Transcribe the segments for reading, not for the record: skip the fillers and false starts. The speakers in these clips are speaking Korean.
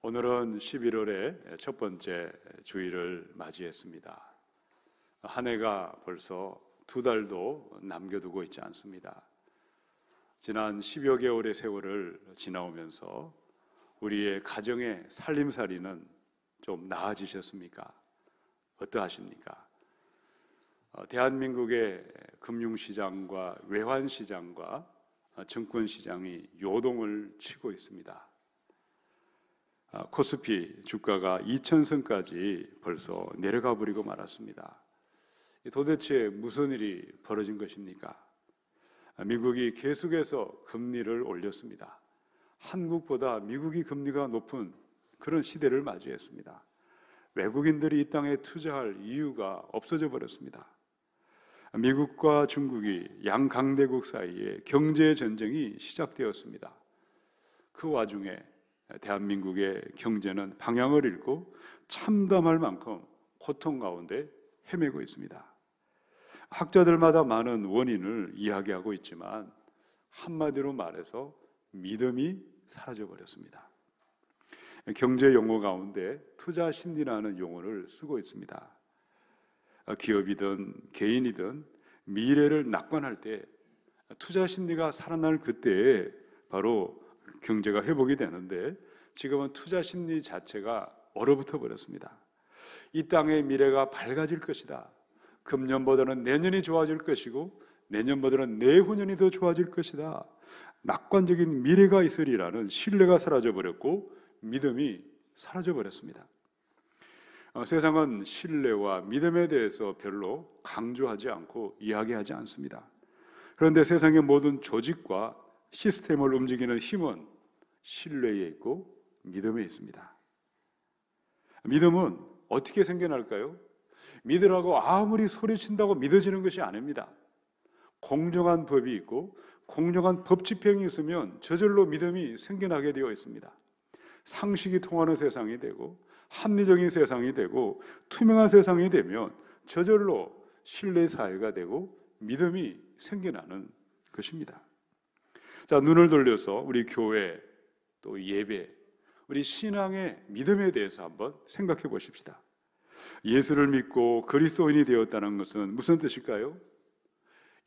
오늘은 11월의 첫 번째 주일을 맞이했습니다. 한 해가 벌써 2달도 남겨두고 있지 않습니다. 지난 10여 개월의 세월을 지나오면서 우리의 가정의 살림살이는 좀 나아지셨습니까? 어떠하십니까? 대한민국의 금융시장과 외환시장과 증권시장이 요동을 치고 있습니다. 코스피 주가가 2,000선까지 벌써 내려가 버리고 말았습니다. 도대체 무슨 일이 벌어진 것입니까? 미국이 계속해서 금리를 올렸습니다. 한국보다 미국이 금리가 높은 그런 시대를 맞이했습니다. 외국인들이 이 땅에 투자할 이유가 없어져 버렸습니다. 미국과 중국이 양강대국 사이에 경제 전쟁이 시작되었습니다. 그 와중에 대한민국의 경제는 방향을 잃고 참담할 만큼 고통 가운데 헤매고 있습니다. 학자들마다 많은 원인을 이야기하고 있지만 한마디로 말해서 믿음이 사라져 버렸습니다. 경제 용어 가운데 투자 심리라는 용어를 쓰고 있습니다. 기업이든 개인이든 미래를 낙관할 때 투자 심리가 살아날 그때에 바로 경제가 회복이 되는데 지금은 투자 심리 자체가 얼어붙어 버렸습니다. 이 땅의 미래가 밝아질 것이다. 금년보다는 내년이 좋아질 것이고 내년보다는 내후년이 더 좋아질 것이다. 낙관적인 미래가 있으리라는 신뢰가 사라져 버렸고 믿음이 사라져 버렸습니다. 세상은 신뢰와 믿음에 대해서 별로 강조하지 않고 이야기하지 않습니다. 그런데 세상의 모든 조직과 시스템을 움직이는 힘은 신뢰에 있고 믿음에 있습니다. 믿음은 어떻게 생겨날까요? 믿으라고 아무리 소리친다고 믿어지는 것이 아닙니다. 공정한 법이 있고 공정한 법 집행이 있으면 저절로 믿음이 생겨나게 되어 있습니다. 상식이 통하는 세상이 되고 합리적인 세상이 되고 투명한 세상이 되면 저절로 신뢰 사회가 되고 믿음이 생겨나는 것입니다. 자, 눈을 돌려서 우리 교회 또 예배, 우리 신앙의 믿음에 대해서 한번 생각해 보십시다. 예수를 믿고 그리스도인이 되었다는 것은 무슨 뜻일까요?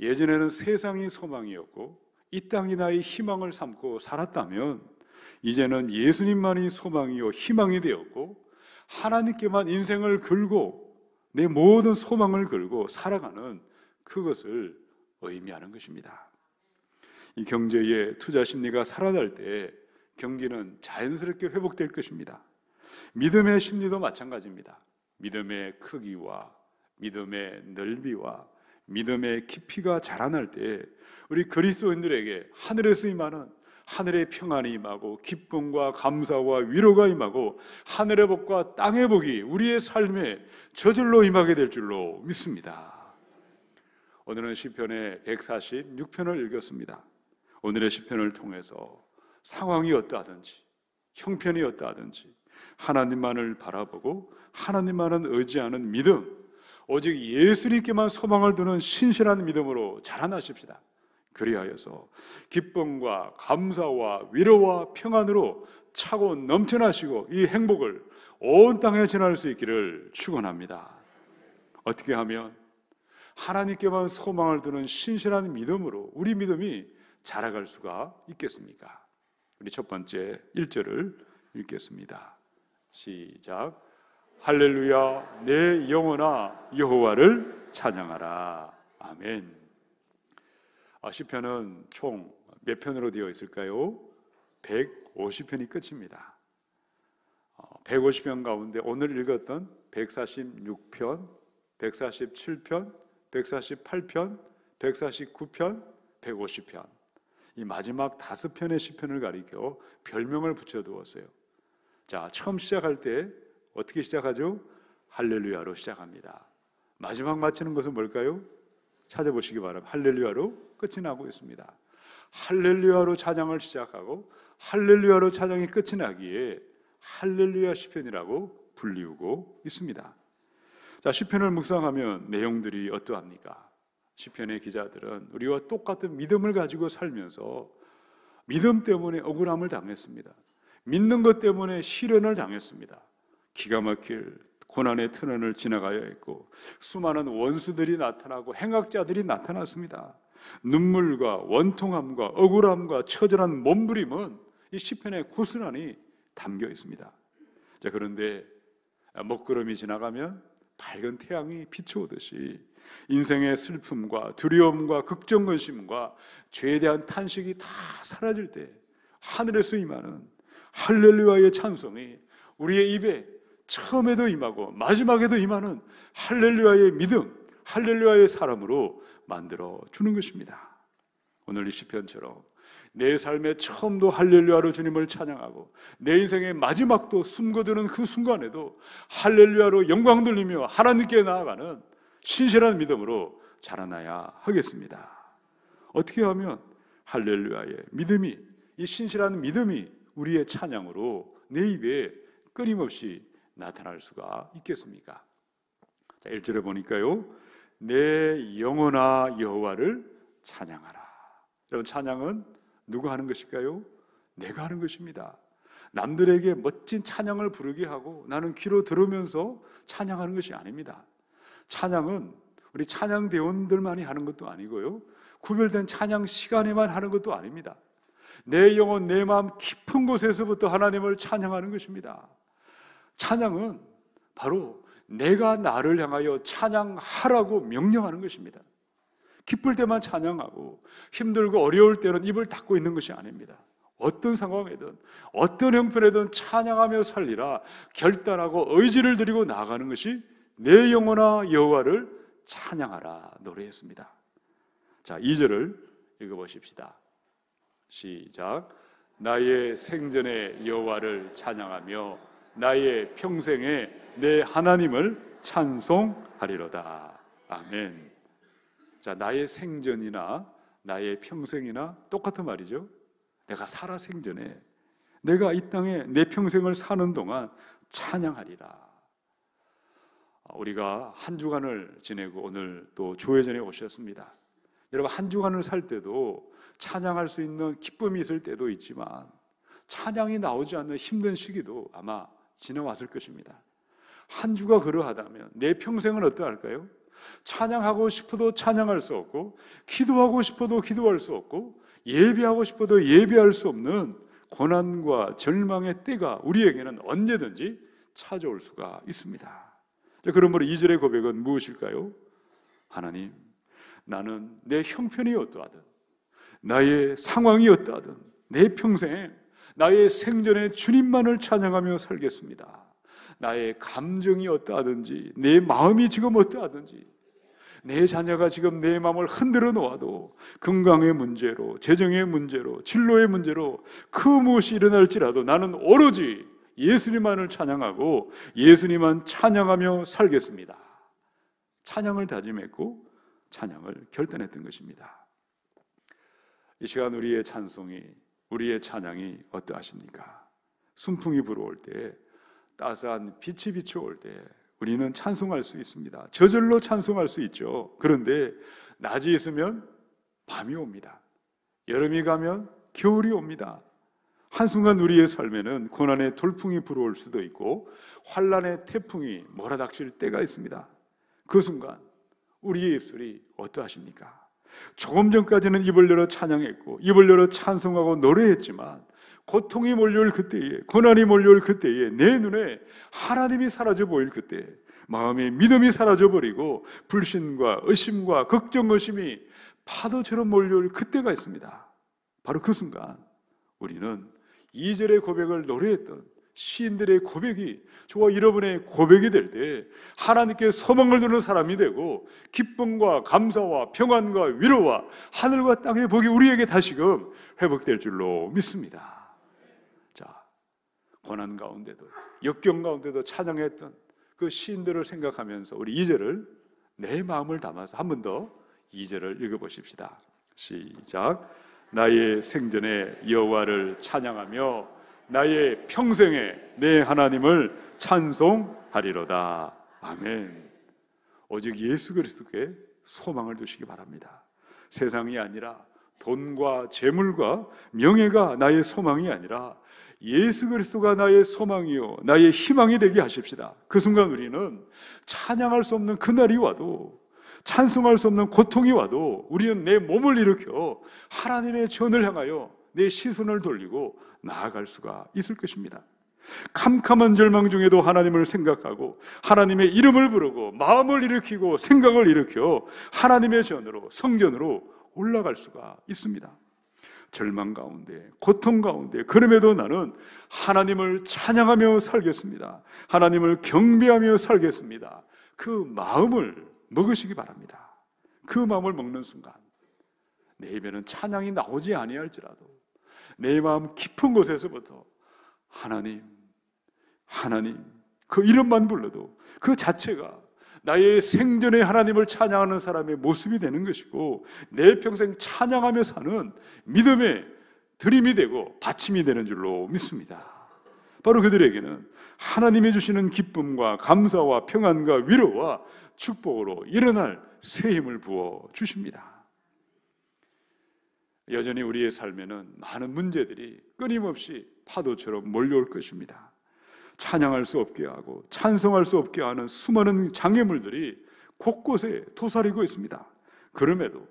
예전에는 세상이 소망이었고 이 땅이 나의 희망을 삼고 살았다면 이제는 예수님만이 소망이요 희망이 되었고 하나님께만 인생을 걸고 내 모든 소망을 걸고 살아가는 그것을 의미하는 것입니다. 이 경제의 투자 심리가 살아날 때 경기는 자연스럽게 회복될 것입니다. 믿음의 심리도 마찬가지입니다. 믿음의 크기와 믿음의 넓이와 믿음의 깊이가 자라날 때 우리 그리스도인들에게 하늘에서 임하는 하늘의 평안이 임하고 기쁨과 감사와 위로가 임하고 하늘의 복과 땅의 복이 우리의 삶에 저절로 임하게 될 줄로 믿습니다. 오늘은 시편의 146편을 읽었습니다. 오늘의 시편을 통해서 상황이 어떠하든지 형편이 어떠하든지 하나님만을 바라보고 하나님만을 의지하는 믿음, 오직 예수님께만 소망을 두는 신실한 믿음으로 자라나십시다. 그리하여서 기쁨과 감사와 위로와 평안으로 차고 넘쳐나시고 이 행복을 온 땅에 전할 수 있기를 축원합니다. 어떻게 하면 하나님께만 소망을 두는 신실한 믿음으로 우리 믿음이 자라갈 수가 있겠습니까? 우리 첫 번째 1절을 읽겠습니다. 시작. 할렐루야, 내 영혼아 여호와를 찬양하라. 아멘. 시편은 총 몇 편으로 되어 있을까요? 150편이 끝입니다. 150편 가운데 오늘 읽었던 146편, 147편, 148편, 149편, 150편 이 마지막 5편의 시편을 가리켜 별명을 붙여두었어요. 자, 처음 시작할 때 어떻게 시작하죠? 할렐루야로 시작합니다. 마지막 마치는 것은 뭘까요? 찾아보시기 바랍니다. 할렐루야로 끝이 나고 있습니다. 할렐루야로 찬양을 시작하고 할렐루야로 찬양이 끝이 나기에 할렐루야 시편이라고 불리우고 있습니다. 자, 시편을 묵상하면 내용들이 어떠합니까? 시편의 기자들은 우리와 똑같은 믿음을 가지고 살면서 믿음 때문에 억울함을 당했습니다. 믿는 것 때문에 시련을 당했습니다. 기가 막힐 고난의 터널을 지나가야 했고 수많은 원수들이 나타나고 행악자들이 나타났습니다. 눈물과 원통함과 억울함과 처절한 몸부림은 이 시편에 고스란히 담겨 있습니다. 자, 그런데 먹구름이 지나가면 밝은 태양이 비추오듯이 인생의 슬픔과 두려움과 걱정근심과 죄에 대한 탄식이 다 사라질 때 하늘에서 임하는 할렐루야의 찬송이 우리의 입에 처음에도 임하고 마지막에도 임하는 할렐루야의 믿음, 할렐루야의 사람으로 만들어 주는 것입니다. 오늘 이 시편처럼 내 삶의 처음도 할렐루야로 주님을 찬양하고 내 인생의 마지막도 숨거드는 그 순간에도 할렐루야로 영광 돌리며 하나님께 나아가는 신실한 믿음으로 자라나야 하겠습니다. 어떻게 하면 할렐루야의 믿음이, 이 신실한 믿음이 우리의 찬양으로 내 입에 끊임없이 나타날 수가 있겠습니까? 자, 1절에 보니까요, 내 영혼아 여호와를 찬양하라. 여러분, 찬양은 누가 하는 것일까요? 내가 하는 것입니다. 남들에게 멋진 찬양을 부르게 하고 나는 귀로 들으면서 찬양하는 것이 아닙니다. 찬양은 우리 찬양대원들만이 하는 것도 아니고요, 구별된 찬양 시간에만 하는 것도 아닙니다. 내 영혼, 내 마음 깊은 곳에서부터 하나님을 찬양하는 것입니다. 찬양은 바로 내가 나를 향하여 찬양하라고 명령하는 것입니다. 기쁠 때만 찬양하고 힘들고 어려울 때는 입을 닫고 있는 것이 아닙니다. 어떤 상황이든 어떤 형편이든 찬양하며 살리라 결단하고 의지를 드리고 나아가는 것이 내 영혼아 여호와를 찬양하라 노래했습니다. 자, 2절을 읽어보십시다. 시작. 나의 생전에 여호와를 찬양하며 나의 평생에 내 하나님을 찬송하리로다. 아멘. 자, 나의 생전이나 나의 평생이나 똑같은 말이죠. 내가 살아 생전에, 내가 이 땅에 내 평생을 사는 동안 찬양하리라. 우리가 한 주간을 지내고 오늘 또 조회전에 오셨습니다. 여러분, 한 주간을 살 때도 찬양할 수 있는 기쁨이 있을 때도 있지만 찬양이 나오지 않는 힘든 시기도 아마 지나왔을 것입니다. 한 주가 그러하다면 내 평생은 어떠할까요? 찬양하고 싶어도 찬양할 수 없고 기도하고 싶어도 기도할 수 없고 예배하고 싶어도 예배할 수 없는 고난과 절망의 때가 우리에게는 언제든지 찾아올 수가 있습니다. 그러므로 2절의 고백은 무엇일까요? 하나님, 나는 내 형편이 어떠하든 나의 상황이 어떠하든 내 평생 나의 생전에 주님만을 찬양하며 살겠습니다. 나의 감정이 어떠하든지 내 마음이 지금 어떠하든지 내 자녀가 지금 내 마음을 흔들어 놓아도 건강의 문제로, 재정의 문제로, 진로의 문제로 그 무엇이 일어날지라도 나는 오로지 예수님만을 찬양하고 예수님만 찬양하며 살겠습니다. 찬양을 다짐했고 찬양을 결단했던 것입니다. 이 시간 우리의 찬송이, 우리의 찬양이 어떠하십니까? 순풍이 불어올 때, 따스한 빛이 비춰올 때 우리는 찬송할 수 있습니다. 저절로 찬송할 수 있죠. 그런데 낮이 있으면 밤이 옵니다. 여름이 가면 겨울이 옵니다. 한순간 우리의 삶에는 고난의 돌풍이 불어올 수도 있고 환난의 태풍이 몰아닥칠 때가 있습니다. 그 순간 우리의 입술이 어떠하십니까? 조금 전까지는 입을 열어 찬양했고 입을 열어 찬송하고 노래했지만 고통이 몰려올 그때에, 고난이 몰려올 그때에 내 눈에 하나님이 사라져 보일 그때 마음의 믿음이 사라져버리고 불신과 의심과 걱정, 의심이 파도처럼 몰려올 그때가 있습니다. 바로 그 순간 우리는 2절의 고백을 노래했던 시인들의 고백이 저와 여러분의 고백이 될 때 하나님께 소망을 두는 사람이 되고 기쁨과 감사와 평안과 위로와 하늘과 땅의 복이 우리에게 다시금 회복될 줄로 믿습니다. 자, 고난 가운데도 역경 가운데도 찬양했던 그 시인들을 생각하면서 우리 2절을 내 마음을 담아서 한 번 더 2절을 읽어보십시다. 시작. 나의 생전에 여호와를 찬양하며 나의 평생에 내 하나님을 찬송하리로다. 아멘. 오직 예수 그리스도께 소망을 두시기 바랍니다. 세상이 아니라 돈과 재물과 명예가 나의 소망이 아니라 예수 그리스도가 나의 소망이요 나의 희망이 되게 하십시다. 그 순간 우리는 찬양할 수 없는 그날이 와도, 찬송할 수 없는 고통이 와도 우리는 내 몸을 일으켜 하나님의 전을 향하여 내 시선을 돌리고 나아갈 수가 있을 것입니다. 캄캄한 절망 중에도 하나님을 생각하고 하나님의 이름을 부르고 마음을 일으키고 생각을 일으켜 하나님의 전으로, 성전으로 올라갈 수가 있습니다. 절망 가운데, 고통 가운데, 그럼에도 나는 하나님을 찬양하며 살겠습니다. 하나님을 경배하며 살겠습니다. 그 마음을 먹으시기 바랍니다. 그 마음을 먹는 순간 내 입에는 찬양이 나오지 아니할지라도 내 마음 깊은 곳에서부터 하나님, 하나님, 그 이름만 불러도 그 자체가 나의 생전에 하나님을 찬양하는 사람의 모습이 되는 것이고, 내 평생 찬양하며 사는 믿음의 드림이 되고 받침이 되는 줄로 믿습니다. 바로 그들에게는 하나님이 주시는 기쁨과 감사와 평안과 위로와 축복으로 일어날 새 힘을 부어 주십니다. 여전히 우리의 삶에는 많은 문제들이 끊임없이 파도처럼 몰려올 것입니다. 찬양할 수 없게 하고 찬송할 수 없게 하는 수많은 장애물들이 곳곳에 도사리고 있습니다. 그럼에도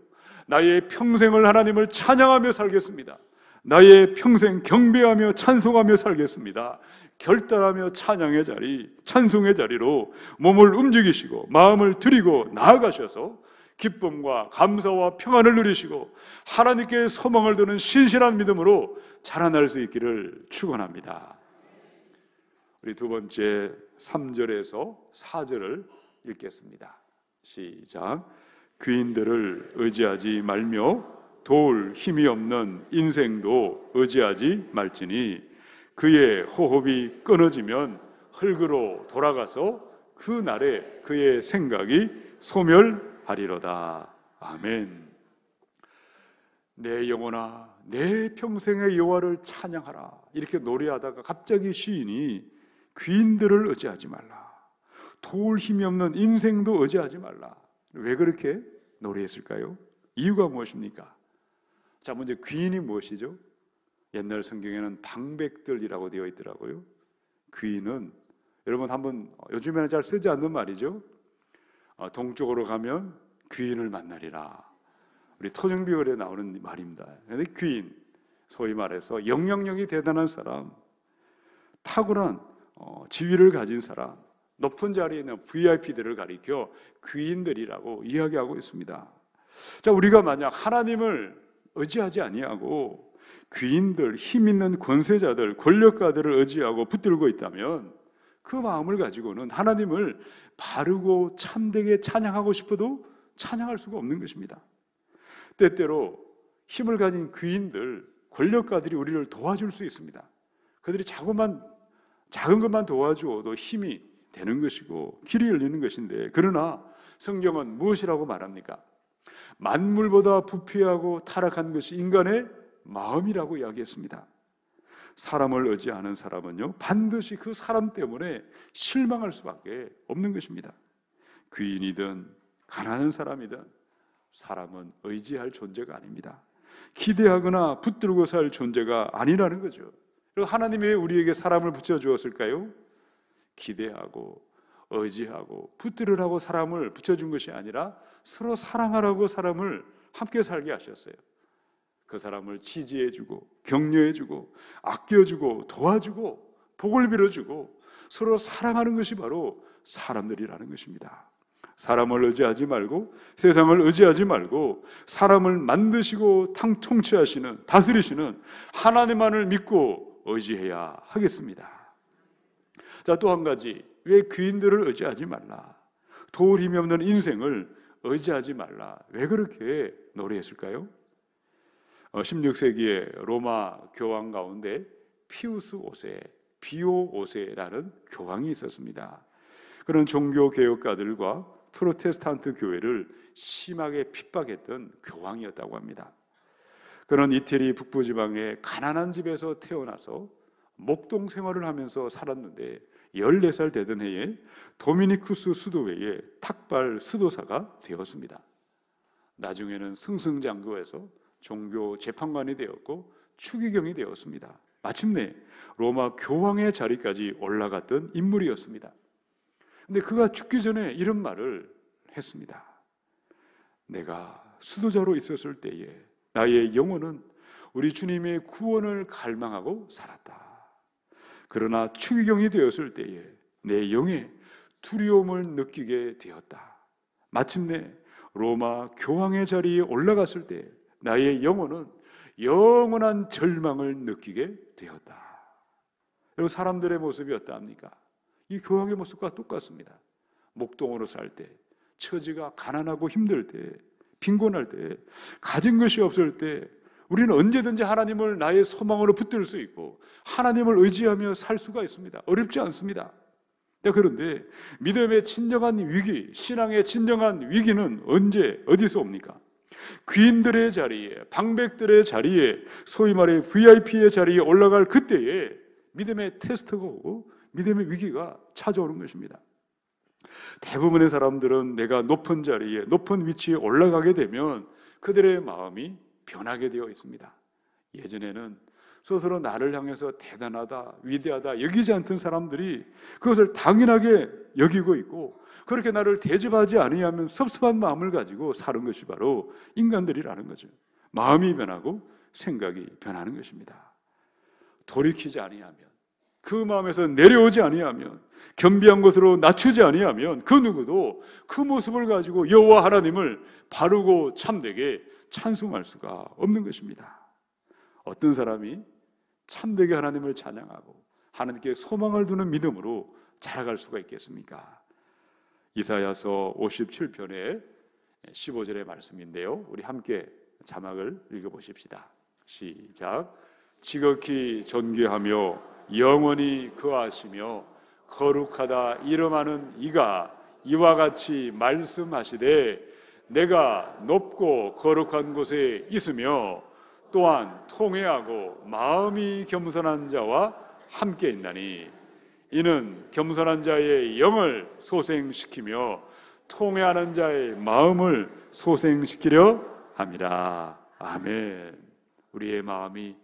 나의 평생을 하나님을 찬양하며 살겠습니다. 나의 평생 경배하며 찬송하며 살겠습니다. 결단하며 찬양의 자리, 찬송의 자리로 몸을 움직이시고 마음을 드리고 나아가셔서 기쁨과 감사와 평안을 누리시고 하나님께 소망을 두는 신실한 믿음으로 자라날 수 있기를 축원합니다. 우리 두 번째 3절에서 4절을 읽겠습니다. 시작. 귀인들을 의지하지 말며 도울 힘이 없는 인생도 의지하지 말지니 그의 호흡이 끊어지면 흙으로 돌아가서 그 날에 그의 생각이 소멸하리로다. 아멘. 내 영혼아 내 평생의 여호와를 찬양하라, 이렇게 노래하다가 갑자기 시인이 귀인들을 의지하지 말라, 도울 힘이 없는 인생도 의지하지 말라, 왜 그렇게 노래했을까요? 이유가 무엇입니까? 자, 먼저 귀인이 무엇이죠? 옛날 성경에는 방백들이라고 되어 있더라고요. 귀인은 여러분 한번, 요즘에는 잘 쓰지 않는 말이죠. 동쪽으로 가면 귀인을 만나리라. 우리 토정비월에 나오는 말입니다. 근데 귀인, 소위 말해서 영향력이 대단한 사람, 탁월한 지위를 가진 사람, 높은 자리에 있는 VIP들을 가리켜 귀인들이라고 이야기하고 있습니다. 자, 우리가 만약 하나님을 의지하지 아니하고 귀인들, 힘 있는 권세자들, 권력가들을 의지하고 붙들고 있다면 그 마음을 가지고는 하나님을 바르고 참되게 찬양하고 싶어도 찬양할 수가 없는 것입니다. 때때로 힘을 가진 귀인들, 권력가들이 우리를 도와줄 수 있습니다. 그들이 작은 것만 도와주어도 힘이 되는 것이고 길이 열리는 것인데, 그러나 성경은 무엇이라고 말합니까? 만물보다 부패하고 타락한 것이 인간의 마음이라고 이야기했습니다. 사람을 의지하는 사람은요, 반드시 그 사람 때문에 실망할 수밖에 없는 것입니다. 귀인이든 가난한 사람이든 사람은 의지할 존재가 아닙니다. 기대하거나 붙들고 살 존재가 아니라는 거죠. 그리고 하나님이 왜 우리에게 사람을 붙여주었을까요? 기대하고 의지하고 붙들으라고 사람을 붙여준 것이 아니라 서로 사랑하라고 사람을 함께 살게 하셨어요. 그 사람을 지지해주고 격려해주고 아껴주고 도와주고 복을 빌어주고 서로 사랑하는 것이 바로 사람들이라는 것입니다. 사람을 의지하지 말고 세상을 의지하지 말고 사람을 만드시고 통치하시는, 다스리시는 하나님만을 믿고 의지해야 하겠습니다. 자, 또 한 가지, 왜 귀인들을 의지하지 말라, 도울 힘이 없는 인생을 의지하지 말라, 왜 그렇게 노래했을까요? 16세기의 로마 교황 가운데 피우스 5세, 비오 5세라는 교황이 있었습니다. 그런 종교 개혁가들과 프로테스탄트 교회를 심하게 핍박했던 교황이었다고 합니다. 그는 이태리 북부지방의 가난한 집에서 태어나서 목동 생활을 하면서 살았는데 14살 되던 해에 도미니쿠스 수도회의 탁발 수도사가 되었습니다. 나중에는 승승장구해서 종교 재판관이 되었고 추기경이 되었습니다. 마침내 로마 교황의 자리까지 올라갔던 인물이었습니다. 근데 그가 죽기 전에 이런 말을 했습니다. 내가 수도자로 있었을 때에 나의 영혼은 우리 주님의 구원을 갈망하고 살았다. 그러나 추기경이 되었을 때에 내 영에 두려움을 느끼게 되었다. 마침내 로마 교황의 자리에 올라갔을 때 나의 영혼은 영원한 절망을 느끼게 되었다. 여러분, 사람들의 모습이 어떠합니까? 이 교황의 모습과 똑같습니다. 목동으로 살 때, 처지가 가난하고 힘들 때, 빈곤할 때, 가진 것이 없을 때 우리는 언제든지 하나님을 나의 소망으로 붙들 수 있고 하나님을 의지하며 살 수가 있습니다. 어렵지 않습니다. 그런데 믿음의 진정한 위기, 신앙의 진정한 위기는 언제, 어디서 옵니까? 귀인들의 자리에, 방백들의 자리에, 소위 말해 VIP의 자리에 올라갈 그때에 믿음의 테스트가 오고 믿음의 위기가 찾아오는 것입니다. 대부분의 사람들은 내가 높은 자리에, 높은 위치에 올라가게 되면 그들의 마음이 변하게 되어 있습니다. 예전에는 스스로 나를 향해서 대단하다, 위대하다 여기지 않던 사람들이 그것을 당연하게 여기고 있고, 그렇게 나를 대접하지 아니하면 섭섭한 마음을 가지고 사는 것이 바로 인간들이라는 거죠. 마음이 변하고 생각이 변하는 것입니다. 돌이키지 아니하면, 그 마음에서 내려오지 아니하면, 겸비한 것으로 낮추지 아니하면 그 누구도 그 모습을 가지고 여호와 하나님을 바르고 참되게 찬송할 수가 없는 것입니다. 어떤 사람이 참되게 하나님을 찬양하고 하나님께 소망을 두는 믿음으로 자라갈 수가 있겠습니까? 이사야서 57편의 15절의 말씀인데요, 우리 함께 자막을 읽어보십시다. 시작. 지극히 존귀하며 영원히 거하시며 거룩하다 이름하는 이가 이와 같이 말씀하시되 내가 높고 거룩한 곳에 있으며 또한 통회하고 마음이 겸손한 자와 함께 있나니 이는 겸손한 자의 영을 소생시키며 통회하는 자의 마음을 소생시키려 함이라. 아멘. 우리의 마음이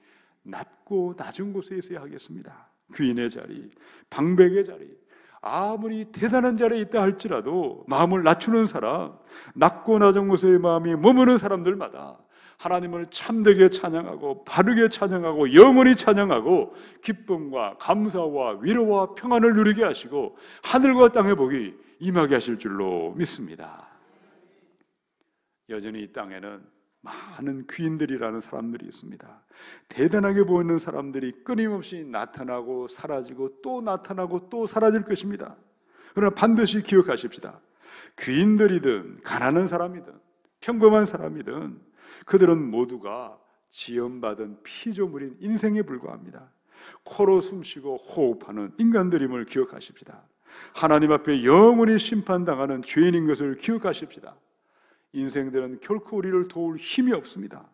낮고 낮은 곳에 있어야 하겠습니다. 귀인의 자리, 방백의 자리, 아무리 대단한 자리에 있다 할지라도 마음을 낮추는 사람, 낮고 낮은 곳에 마음이 머무는 사람들마다 하나님을 참되게 찬양하고 바르게 찬양하고 영원히 찬양하고 기쁨과 감사와 위로와 평안을 누리게 하시고 하늘과 땅의 복이 임하게 하실 줄로 믿습니다. 여전히 이 땅에는 많은 귀인들이라는 사람들이 있습니다. 대단하게 보이는 사람들이 끊임없이 나타나고 사라지고 또 나타나고 또 사라질 것입니다. 그러나 반드시 기억하십시다. 귀인들이든 가난한 사람이든 평범한 사람이든 그들은 모두가 지음받은 피조물인 인생에 불과합니다. 코로 숨쉬고 호흡하는 인간들임을 기억하십시다. 하나님 앞에 영원히 심판당하는 죄인인 것을 기억하십시다. 인생들은 결코 우리를 도울 힘이 없습니다.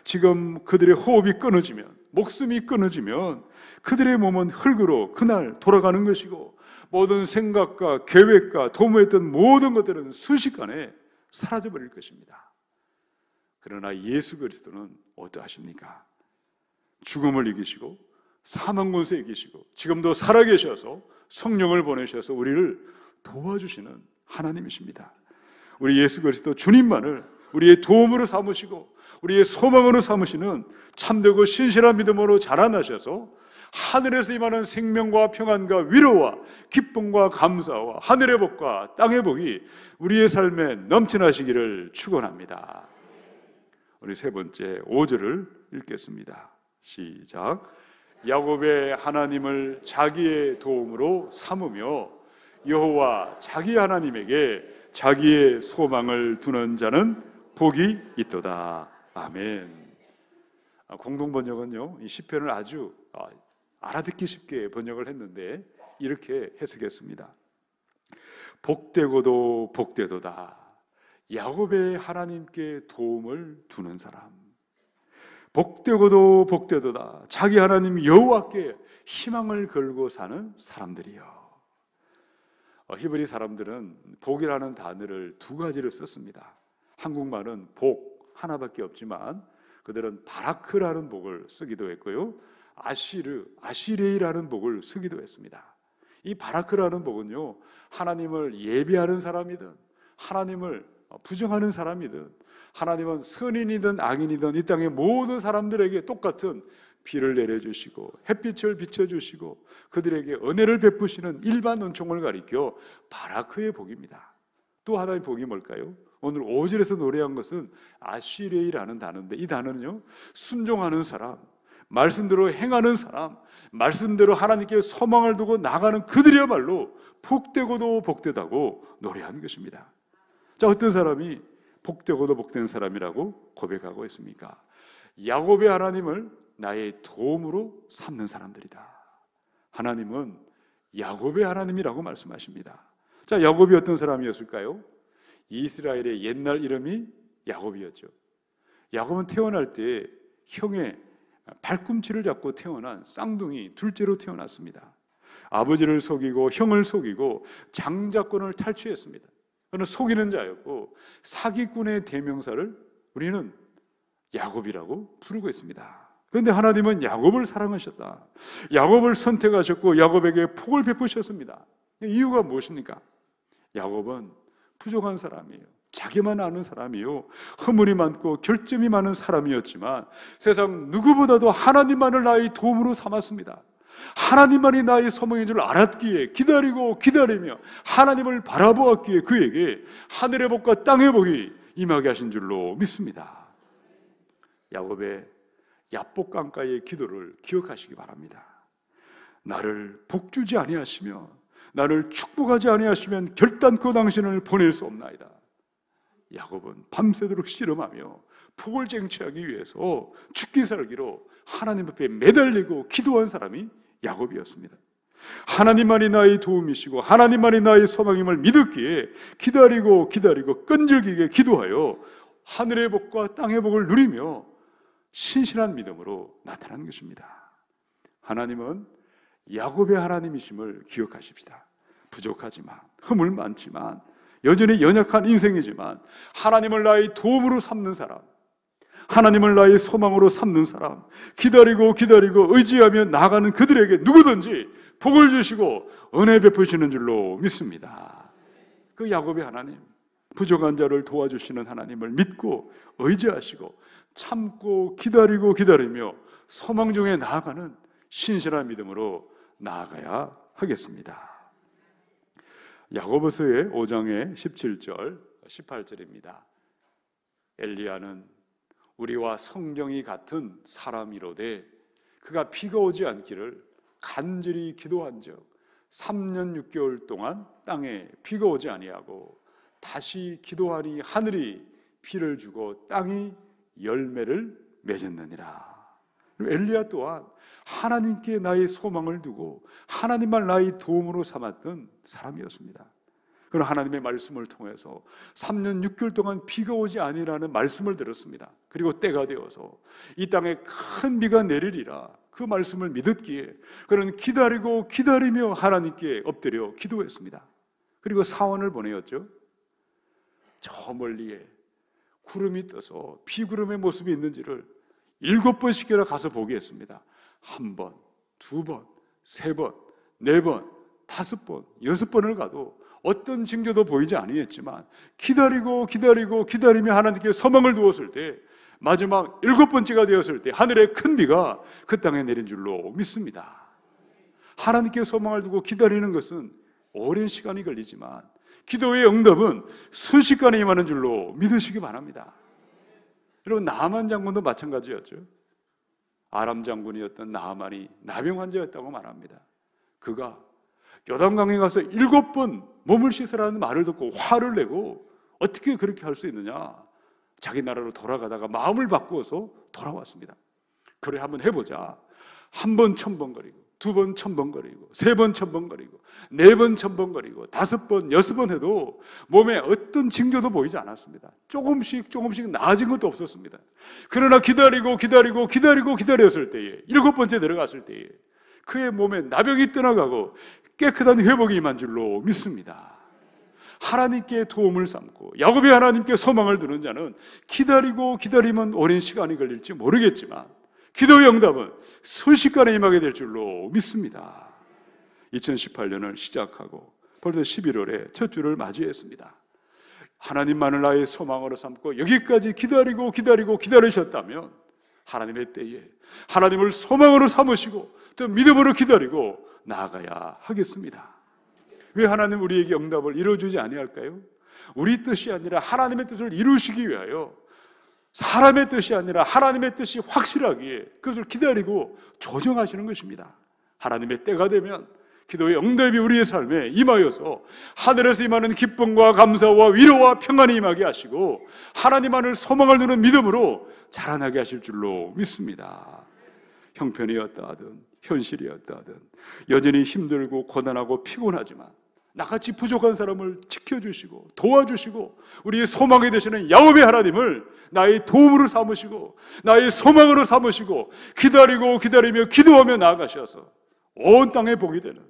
지금 그들의 호흡이 끊어지면, 목숨이 끊어지면 그들의 몸은 흙으로 그날 돌아가는 것이고 모든 생각과 계획과 도모했던 모든 것들은 순식간에 사라져버릴 것입니다. 그러나 예수 그리스도는 어떠하십니까? 죽음을 이기시고 사망 권세 이기시고 지금도 살아계셔서 성령을 보내셔서 우리를 도와주시는 하나님이십니다. 우리 예수 그리스도 주님만을 우리의 도움으로 삼으시고 우리의 소망으로 삼으시는 참되고 신실한 믿음으로 자라나셔서 하늘에서 임하는 생명과 평안과 위로와 기쁨과 감사와 하늘의 복과 땅의 복이 우리의 삶에 넘쳐나시기를 축원합니다. 우리 세 번째 5절을 읽겠습니다. 시작. 야곱의 하나님을 자기의 도움으로 삼으며 여호와 자기 하나님에게 자기의 소망을 두는 자는 복이 있도다. 아멘. 공동 번역은요, 이 시편을 아주 알아듣기 쉽게 번역을 했는데 이렇게 해석했습니다. 복되고도 복되도다. 야곱의 하나님께 도움을 두는 사람. 복되고도 복되도다. 자기 하나님 여호와께 희망을 걸고 사는 사람들이요. 히브리 사람들은 복이라는 단어를 두 가지를 썼습니다. 한국말은 복 하나밖에 없지만 그들은 바라크라는 복을 쓰기도 했고요. 아시레이라는 복을 쓰기도 했습니다. 이 바라크라는 복은요, 하나님을 예배하는 사람이든 하나님을 부정하는 사람이든 하나님은 선인이든 악인이든 이 땅의 모든 사람들에게 똑같은 비를 내려주시고 햇빛을 비춰주시고 그들에게 은혜를 베푸시는 일반 은총을 가리켜 바라크의 복입니다. 또 하나의 복이 뭘까요? 오늘 5절에서 노래한 것은 아시레이라는 단어인데, 이 단어는요, 순종하는 사람, 말씀대로 행하는 사람, 말씀대로 하나님께 소망을 두고 나가는 그들이야말로 복되고도 복되다고 노래하는 것입니다. 자, 어떤 사람이 복되고도 복된 사람이라고 고백하고 있습니까? 야곱의 하나님을 나의 도움으로 삼는 사람들이다. 하나님은 야곱의 하나님이라고 말씀하십니다. 자, 야곱이 어떤 사람이었을까요? 이스라엘의 옛날 이름이 야곱이었죠. 야곱은 태어날 때 형의 발꿈치를 잡고 태어난 쌍둥이 둘째로 태어났습니다. 아버지를 속이고 형을 속이고 장자권을 탈취했습니다. 그는 속이는 자였고 사기꾼의 대명사를 우리는 야곱이라고 부르고 있습니다. 그런데 하나님은 야곱을 사랑하셨다. 야곱을 선택하셨고 야곱에게 복을 베푸셨습니다. 이유가 무엇입니까? 야곱은 부족한 사람이에요. 자기만 아는 사람이요, 허물이 많고 결점이 많은 사람이었지만 세상 누구보다도 하나님만을 나의 도움으로 삼았습니다. 하나님만이 나의 소망인 줄 알았기에 기다리며 하나님을 바라보았기에 그에게 하늘의 복과 땅의 복이 임하게 하신 줄로 믿습니다. 야곱의 야복강가의 기도를 기억하시기 바랍니다. 나를 복주지 아니하시며 나를 축복하지 아니하시면 결단코 당신을 보낼 수 없나이다. 야곱은 밤새도록 씨름하며 복을 쟁취하기 위해서 죽기 살기로 하나님 앞에 매달리고 기도한 사람이 야곱이었습니다. 하나님만이 나의 도움이시고 하나님만이 나의 소망임을 믿었기에 기다리고 끈질기게 기도하여 하늘의 복과 땅의 복을 누리며 신실한 믿음으로 나타난 것입니다. 하나님은 야곱의 하나님이심을 기억하십시다. 부족하지만, 허물 많지만, 여전히 연약한 인생이지만 하나님을 나의 도움으로 삼는 사람, 하나님을 나의 소망으로 삼는 사람, 기다리고 의지하며 나아가는 그들에게 누구든지 복을 주시고 은혜 베푸시는 줄로 믿습니다. 그 야곱의 하나님, 부족한 자를 도와주시는 하나님을 믿고 의지하시고 참고 기다리며 소망 중에 나아가는 신실한 믿음으로 나아가야 하겠습니다. 야고보서의 5장의 17절, 18절입니다. 엘리야는 우리와 성경이 같은 사람이로되 그가 비가 오지 않기를 간절히 기도한즉 3년 6개월 동안 땅에 비가 오지 아니하고 다시 기도하니 하늘이 비를 주고 땅이 열매를 맺었느니라. 엘리야 또한 하나님께 나의 소망을 두고 하나님만 나의 도움으로 삼았던 사람이었습니다. 그러나 하나님의 말씀을 통해서 3년 6개월 동안 비가 오지 아니라는 말씀을 들었습니다. 그리고 때가 되어서 이 땅에 큰 비가 내리리라 그 말씀을 믿었기에 그는 기다리며 하나님께 엎드려 기도했습니다. 그리고 사원을 보내었죠. 저 멀리에 구름이 떠서 비구름의 모습이 있는지를 7번씩이나 가서 보게 했습니다. 1번, 2번, 3번, 4번, 5번, 6번을 가도 어떤 징조도 보이지 아니했지만 기다리며 하나님께 소망을 두었을 때 마지막 7번째가 되었을 때 하늘의 큰 비가 그 땅에 내린 줄로 믿습니다. 하나님께 소망을 두고 기다리는 것은 오랜 시간이 걸리지만 기도의 응답은 순식간에 임하는 줄로 믿으시기 바랍니다. 여러분, 나만 장군도 마찬가지였죠. 아람 장군이었던 나하만이 나병 환자였다고 말합니다. 그가 요단강에 가서 7번 몸을 씻으라는 말을 듣고 화를 내고 어떻게 그렇게 할 수 있느냐, 자기 나라로 돌아가다가 마음을 바꾸어서 돌아왔습니다. 그래, 한번 해보자. 1번 첨벙거리고 2번 첨벙거리고 3번 첨벙거리고 4번 첨벙거리고 5번 6번 해도 몸에 어떤 징조도 보이지 않았습니다. 조금씩 나아진 것도 없었습니다. 그러나 기다렸을 때에 7번째 들어갔을 때에 그의 몸에 나병이 떠나가고 깨끗한 회복이 임한 줄로 믿습니다. 하나님께 도움을 삼고 야곱의 하나님께 소망을 두는 자는 기다리면 오랜 시간이 걸릴지 모르겠지만 기도의 응답은 순식간에 임하게 될 줄로 믿습니다. 2018년을 시작하고 벌써 11월에 첫 주를 맞이했습니다. 하나님만을 나의 소망으로 삼고 여기까지 기다리셨다면 하나님의 때에 하나님을 소망으로 삼으시고 또 믿음으로 기다리고 나아가야 하겠습니다. 왜 하나님 우리에게 응답을 이루어주지 아니할까요? 우리 뜻이 아니라 하나님의 뜻을 이루시기 위하여, 사람의 뜻이 아니라 하나님의 뜻이 확실하기에 그것을 기다리고 조정하시는 것입니다. 하나님의 때가 되면 기도의 응답이 우리의 삶에 임하여서 하늘에서 임하는 기쁨과 감사와 위로와 평안이 임하게 하시고 하나님만을 소망을 두는 믿음으로 자라나게 하실 줄로 믿습니다. 형편이었다 하든 현실이었다 하든 여전히 힘들고 고단하고 피곤하지만 나같이 부족한 사람을 지켜주시고 도와주시고 우리의 소망이 되시는 야곱의 하나님을 나의 도움으로 삼으시고 나의 소망으로 삼으시고 기다리며 기도하며 나아가셔서 온 땅에 복이 되는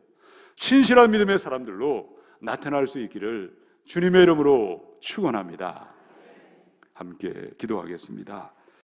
신실한 믿음의 사람들로 나타날 수 있기를 주님의 이름으로 축원합니다. 함께 기도하겠습니다.